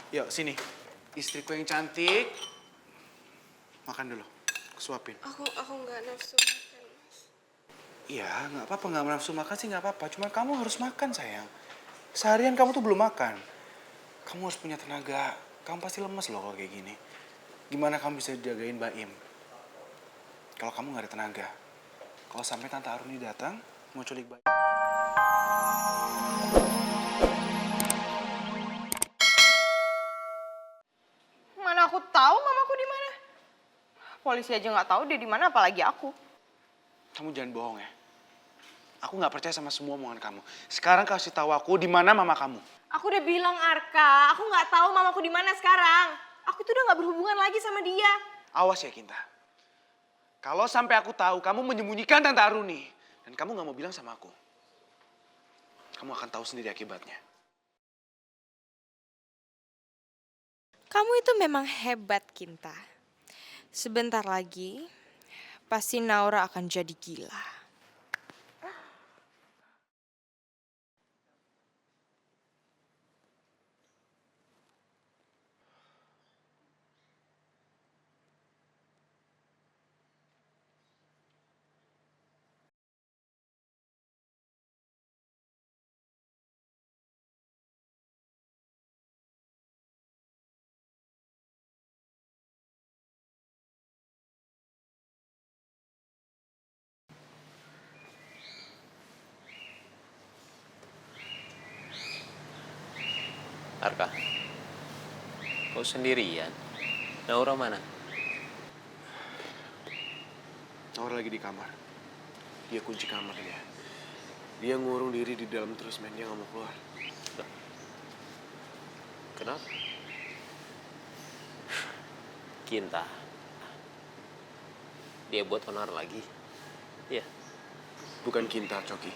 Yuk, sini. Istriku yang cantik. Makan dulu. Aku suapin. Aku nggak nafsu makan, Mas. Iya, nggak apa-apa. Nggak nafsu makan sih nggak apa-apa. Cuma kamu harus makan, sayang. Seharian kamu tuh belum makan. Kamu harus punya tenaga. Kamu pasti lemes loh kalau kayak gini. Gimana kamu bisa jagain Mbak Im? Kalau kamu nggak ada tenaga. Kalau sampai Tante Aruni datang, mau culik Mbak Im. Mana aku tahu mamaku di mana? Polisi aja nggak tahu dia di mana, apalagi aku. Kamu jangan bohong ya. Aku nggak percaya sama semua omongan kamu. Sekarang kasih tahu aku di mana mama kamu. Aku udah bilang Arka, aku nggak tahu mamaku di mana sekarang. Aku tuh udah nggak berhubungan lagi sama dia. Awas ya, Kinta. Kalau sampai aku tahu kamu menyembunyikan Tante Aruni dan kamu nggak mau bilang sama aku, kamu akan tahu sendiri akibatnya. Kamu itu memang hebat, Kinta. Sebentar lagi, pasti Naura akan jadi gila. Arka, kau sendirian? Naura mana? Naura lagi di kamar. Dia kunci kamar dia. Dia ngurung diri di dalam terus, men. Dia nggak mau keluar. Kenapa? Kinta. Dia buat onar lagi. Iya. Bukan Kinta, Coki.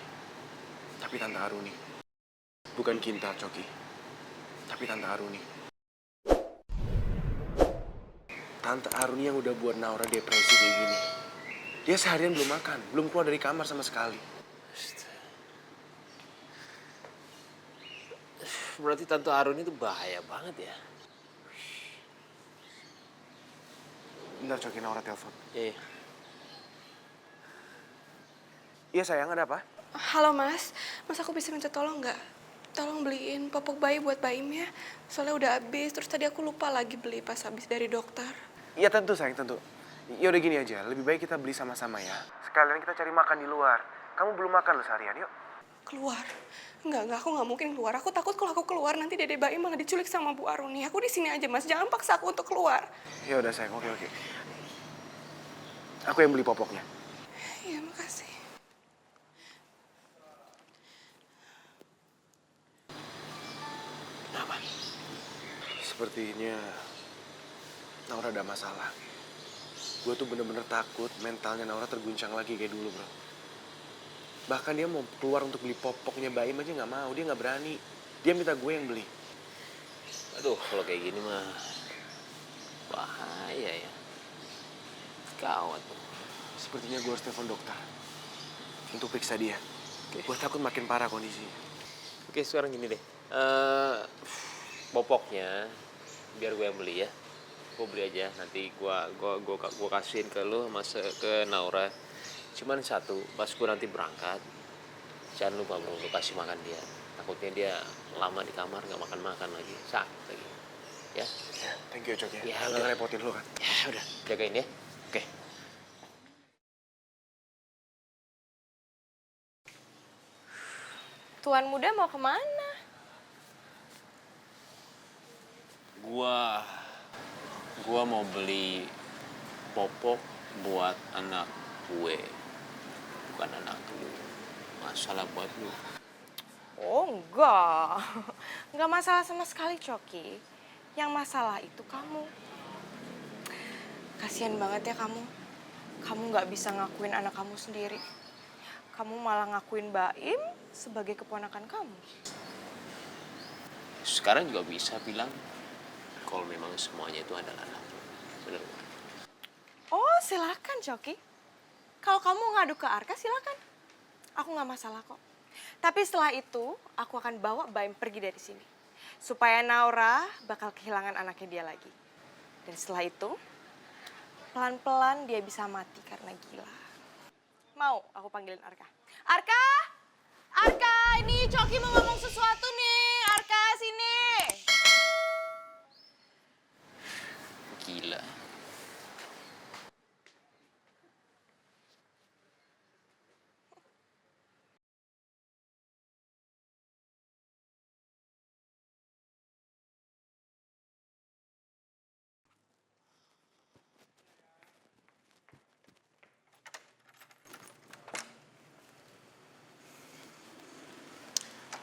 Tapi Tante Aruni. Bukan Kinta, Coki. Tapi Tante Aruni. Tante Aruni yang udah buat Naura depresi kayak gini. Dia seharian belum makan, belum keluar dari kamar sama sekali. Berarti Tante Arun itu bahaya banget ya? Bentar, Coki, Naura telepon. Iya. Iya, sayang, ada apa? Halo Mas, Mas aku bisa minta tolong nggak? Tolong beliin popok bayi buat Mbak Im ya. Soalnya udah habis, terus tadi aku lupa lagi beli pas habis dari dokter. Iya, tentu, sayang, tentu. Ya udah gini aja, lebih baik kita beli sama-sama ya. Sekalian kita cari makan di luar. Kamu belum makan loh seharian, yuk. Keluar? Enggak, aku nggak mungkin keluar. Aku takut kalau aku keluar nanti Dede Mbak Im malah diculik sama Bu Aruni. Aku di sini aja Mas, jangan paksa aku untuk keluar. Ya udah, sayang, oke. Aku yang beli popoknya. Iya, makasih. Kenapa? Sepertinya Naura ada masalah. Gue tuh bener-bener takut mentalnya Naura terguncang lagi kayak dulu, bro. Bahkan dia mau keluar untuk beli popoknya Mbak Im aja nggak mau. Dia nggak berani. Dia minta gue yang beli. Aduh, kalau kayak gini mah bahaya ya. Gawat tuh. Sepertinya gue harus telepon dokter untuk periksa dia. Oke. Gue takut makin parah kondisinya. Oke, sekarang gini deh. Popoknya biar gue yang beli ya. Gue beli aja, nanti gue kasihin ke lu sama ke Naura. Cuman satu, pas gue nanti berangkat, jangan lupa bro, lu kasih makan dia. Takutnya dia lama di kamar nggak makan lagi, sakit lagi. Ya? Ya, thank you, Cok ya. Ya, Nggak udah. ngerepotin lu kan. Ya udah, jagain ya. Oke. Tuan muda mau kemana? Gua mau beli popok buat anak gue, bukan anak lu. Masalah buat lu. Oh enggak, enggak masalah sama sekali Coki. Yang masalah itu kamu. Kasian banget ya kamu. Kamu nggak bisa ngakuin anak kamu sendiri. Kamu malah ngakuin Mbak Im sebagai keponakan kamu. Sekarang juga bisa bilang kalau memang semuanya itu adalah anak lu. Bener nggak? Oh silakan Coki. Kalau kamu ngadu ke Arka silakan. Aku nggak masalah kok. Tapi setelah itu aku akan bawa Mbak Im pergi dari sini. Supaya Naura bakal kehilangan anaknya dia lagi. Dan setelah itu, pelan-pelan dia bisa mati karena gila. Mau aku panggilin Arka? Arka! Arka, ini Coki mau ngomong sesuatu nih. Arka, sini. Gila.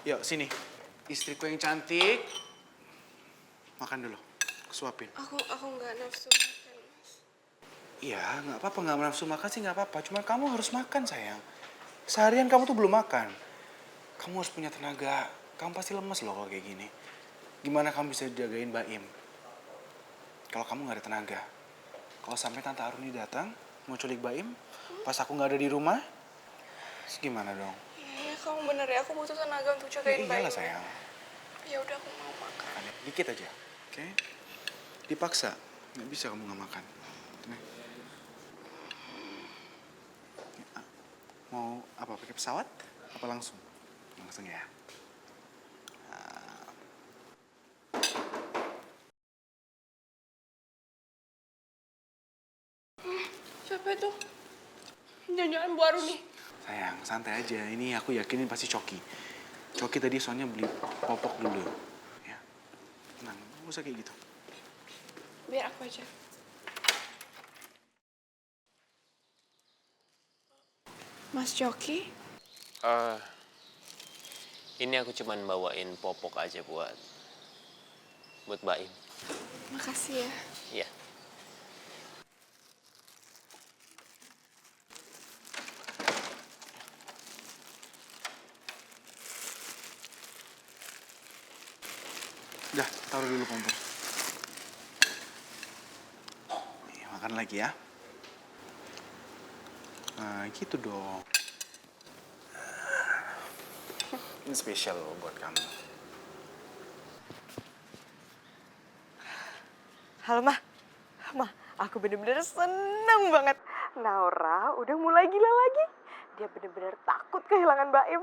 Yuk, sini. Istriku yang cantik. Makan dulu. Suapin. Aku nggak nafsu makan, Mas. Iya, nggak apa-apa. Nggak nafsu makan sih nggak apa-apa. Cuma kamu harus makan, sayang. Seharian kamu tuh belum makan. Kamu harus punya tenaga. Kamu pasti lemes loh kalau kayak gini. Gimana kamu bisa jagain Baim? Kalau kamu nggak ada tenaga. Kalau sampai Tante Aruni datang, mau culik Baim, pas aku nggak ada di rumah, terus gimana dong? Iya, kamu bener ya. Aku butuh tenaga untuk Ya jagain iyalah, bayi. sayang. Ya udah, aku mau makan. Ada dikit aja, oke? Dipaksa, nggak bisa kamu nggak makan. Nih. Mau apa? Pakai pesawat? Apa langsung? Langsung ya. Siapa itu? Jangan-jangan Bu Aruni. Sayang, santai aja. Ini aku yakinin pasti Coki. Coki tadi soalnya beli popok dulu. Ya. Tenang, nggak usah kayak gitu. Biar aku aja. Mas Joki, Ini aku cuman bawain popok aja buat Baim. makasih ya. Iya. Udah, taruh dulu kompor. Nih, makan lagi ya. Nah, gitu dong. Ini spesial loh buat kamu. Halo, Mah. Mah, aku bener-bener seneng banget. Naura udah mulai gila lagi. Dia bener-bener takut kehilangan Baim.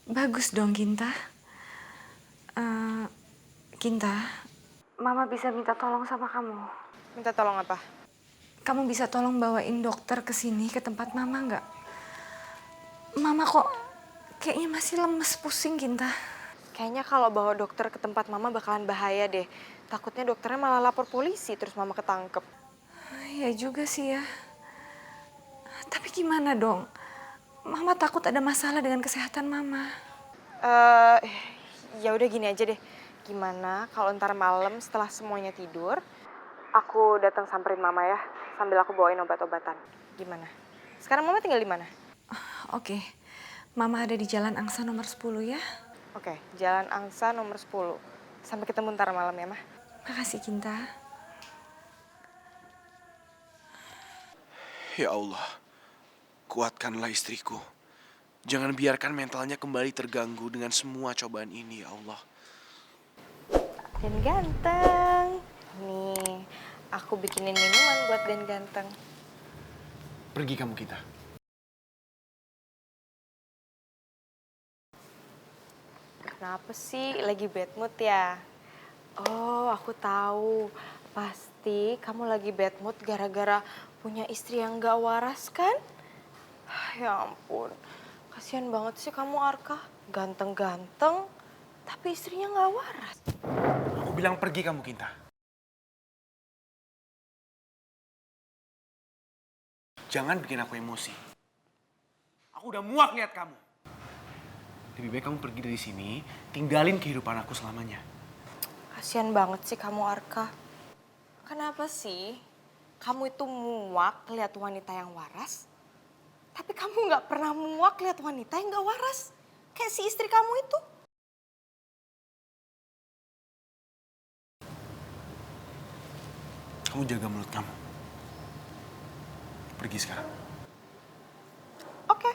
Bagus dong, Kinta. Kinta, Mama bisa minta tolong sama kamu. Minta tolong apa? Kamu bisa tolong bawain dokter ke sini, ke tempat Mama nggak? Mama kok kayaknya masih lemes, pusing, Kinta. Kayaknya kalau bawa dokter ke tempat Mama bakalan bahaya deh. Takutnya dokternya malah lapor polisi terus Mama ketangkep. Ya juga sih ya. Tapi gimana dong? Mama takut ada masalah dengan kesehatan Mama. Ya udah gini aja deh. Gimana kalau ntar malam setelah semuanya tidur, aku datang samperin Mama ya, sambil aku bawain obat-obatan. Gimana? Sekarang Mama tinggal di mana? Oke, Mama ada di Jalan Angsa nomor 10 ya. Oke, Jalan Angsa nomor 10. Sampai ketemu ntar malam ya, Mah. Makasih, Kinta. Ya Allah, kuatkanlah istriku. Jangan biarkan mentalnya kembali terganggu dengan semua cobaan ini, ya Allah. Den Ganteng. Nih, aku bikinin minuman buat Den Ganteng. Pergi kamu kita. Kenapa sih? Lagi bad mood ya? Oh, aku tahu. Pasti kamu lagi bad mood gara-gara punya istri yang gak waras kan? Ya ampun, kasihan banget sih kamu Arka. Ganteng-ganteng, tapi istrinya gak waras. Aku bilang pergi kamu, Kinta. Jangan bikin aku emosi. Aku udah muak lihat kamu. Lebih baik kamu pergi dari sini, tinggalin kehidupan aku selamanya. Kasihan banget sih kamu Arka. Kenapa sih kamu itu muak lihat wanita yang waras, tapi kamu nggak pernah muak lihat wanita yang nggak waras? Kayak si istri kamu itu. Kamu jaga mulut kamu. Pergi sekarang. Oke.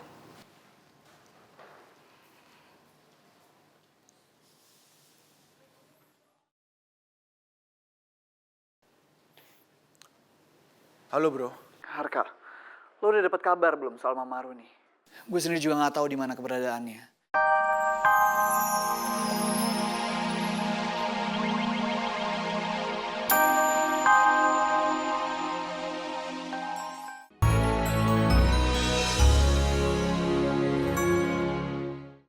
Halo bro. Harka, lo udah dapat kabar belum soal Mama Aru nih? Gue sendiri juga nggak tahu di mana keberadaannya.